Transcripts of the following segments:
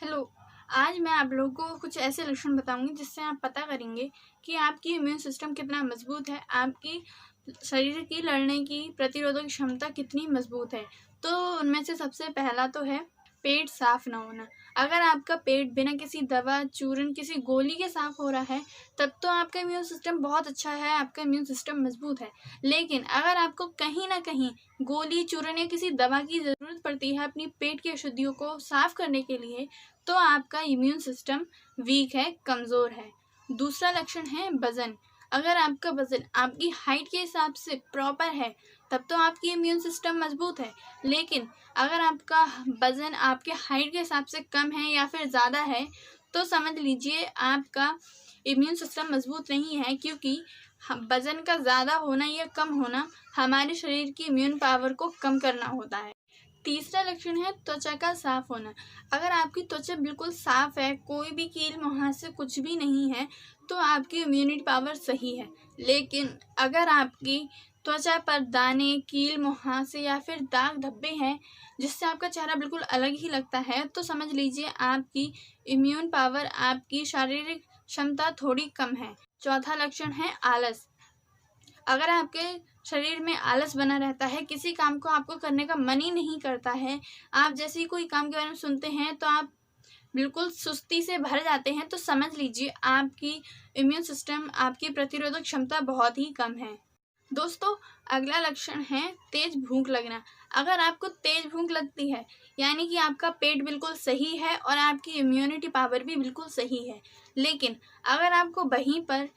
Hello. आज मैं आप लोगों को कुछ ऐसे लक्षण बताऊंगी जिससे आप पता करेंगे कि आपकी इम्यून सिस्टम कितना मजबूत है, आपकी शरीर की लड़ने की प्रतिरोधक क्षमता कितनी मजबूत है। तो उनमें से सबसे पहला तो है पेट साफ ना होना। अगर आपका पेट बिना किसी दवा, चूरन, किसी गोली के साफ हो रहा है तब तो आपका इम्यून सिस्टम बहुत अच्छा है, आपका इम्यून सिस्टम मजबूत है। लेकिन अगर आपको कहीं ना कहीं गोली, चूरन या किसी दवा की ज़रूरत पड़ती है अपनी पेट की अशुद्धियों को साफ करने के लिए, तो आपका इम्यून सिस्टम वीक है, कमज़ोर है। दूसरा लक्षण है वज़न। अगर आपका वज़न आपकी हाइट के हिसाब से प्रॉपर है तब तो आपकी इम्यून सिस्टम मजबूत है। लेकिन अगर आपका वज़न आपके हाइट के हिसाब से कम है या फिर ज़्यादा है तो समझ लीजिए आपका इम्यून सिस्टम मजबूत नहीं है, क्योंकि वज़न का ज़्यादा होना या कम होना हमारे शरीर की इम्यून पावर को कम करना होता है। तीसरा लक्षण है त्वचा का साफ होना। अगर आपकी त्वचा बिल्कुल साफ है, कोई भी कील मुहासे कुछ भी नहीं है, तो आपकी इम्यूनिटी पावर सही है। लेकिन अगर आपकी त्वचा पर दाने, कील मुहासे या फिर दाग धब्बे हैं जिससे आपका चेहरा बिल्कुल अलग ही लगता है, तो समझ लीजिए आपकी इम्यून पावर, आपकी शारीरिक क्षमता थोड़ी कम है। चौथा लक्षण है आलस। अगर आपके शरीर में आलस बना रहता है, किसी काम को आपको करने का मन ही नहीं करता है, आप जैसे ही कोई काम के बारे में सुनते हैं तो आप बिल्कुल सुस्ती से भर जाते हैं, तो समझ लीजिए आपकी इम्यून सिस्टम, आपकी प्रतिरोधक क्षमता बहुत ही कम है। दोस्तों, अगला लक्षण है तेज भूख लगना। अगर आपको तेज भूख लगती है यानी कि आपका पेट बिल्कुल सही है और आपकी इम्यूनिटी पावर भी बिल्कुल सही है। लेकिन अगर आपको वहीं पर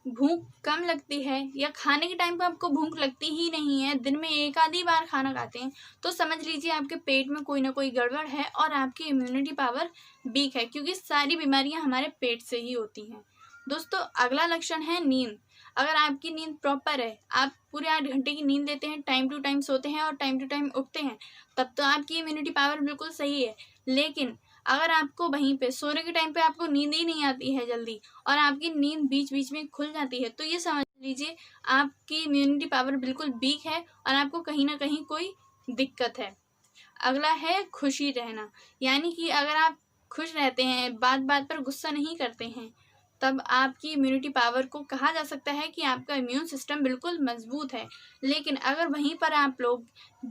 भूख कम लगती है या खाने के टाइम पे आपको भूख लगती ही नहीं है, दिन में एक आधी बार खाना खाते हैं, तो समझ लीजिए आपके पेट में कोई ना कोई गड़बड़ है और आपकी इम्यूनिटी पावर वीक है, क्योंकि सारी बीमारियां हमारे पेट से ही होती हैं। दोस्तों, अगला लक्षण है नींद। अगर आपकी नींद प्रॉपर है, आप पूरे 8 घंटे की नींद लेते हैं, टाइम टू टाइम सोते हैं और टाइम टू टाइम उठते हैं, तब तो आपकी इम्यूनिटी पावर बिल्कुल सही है। लेकिन अगर आपको वहीं पे सोने के टाइम पे आपको नींद ही नहीं आती है जल्दी और आपकी नींद बीच बीच में खुल जाती है, तो ये समझ लीजिए आपकी इम्यूनिटी पावर बिल्कुल वीक है और आपको कहीं ना कहीं कोई दिक्कत है। अगला है खुशी रहना। यानी कि अगर आप खुश रहते हैं, बात बात पर गुस्सा नहीं करते हैं, तब आपकी इम्यूनिटी पावर को कहा जा सकता है कि आपका इम्यून सिस्टम बिल्कुल मजबूत है। लेकिन अगर वहीं पर आप लोग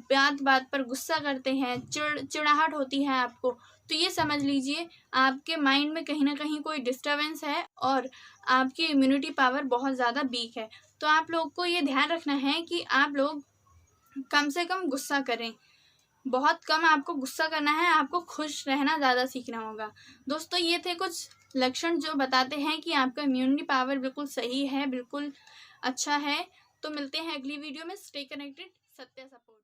बात बात पर गुस्सा करते हैं, चिड़चिड़ाहट होती है आपको, तो ये समझ लीजिए आपके माइंड में कहीं ना कहीं कोई डिस्टर्बेंस है और आपकी इम्यूनिटी पावर बहुत ज़्यादा वीक है। तो आप लोग को ये ध्यान रखना है कि आप लोग कम से कम गुस्सा करें, बहुत कम आपको गुस्सा करना है, आपको खुश रहना ज़्यादा सीखना होगा। दोस्तों, ये थे कुछ लक्षण जो बताते हैं कि आपका इम्यूनिटी पावर बिल्कुल सही है, बिल्कुल अच्छा है। तो मिलते हैं अगली वीडियो में। स्टे कनेक्टेड, सत्य सपोर्ट।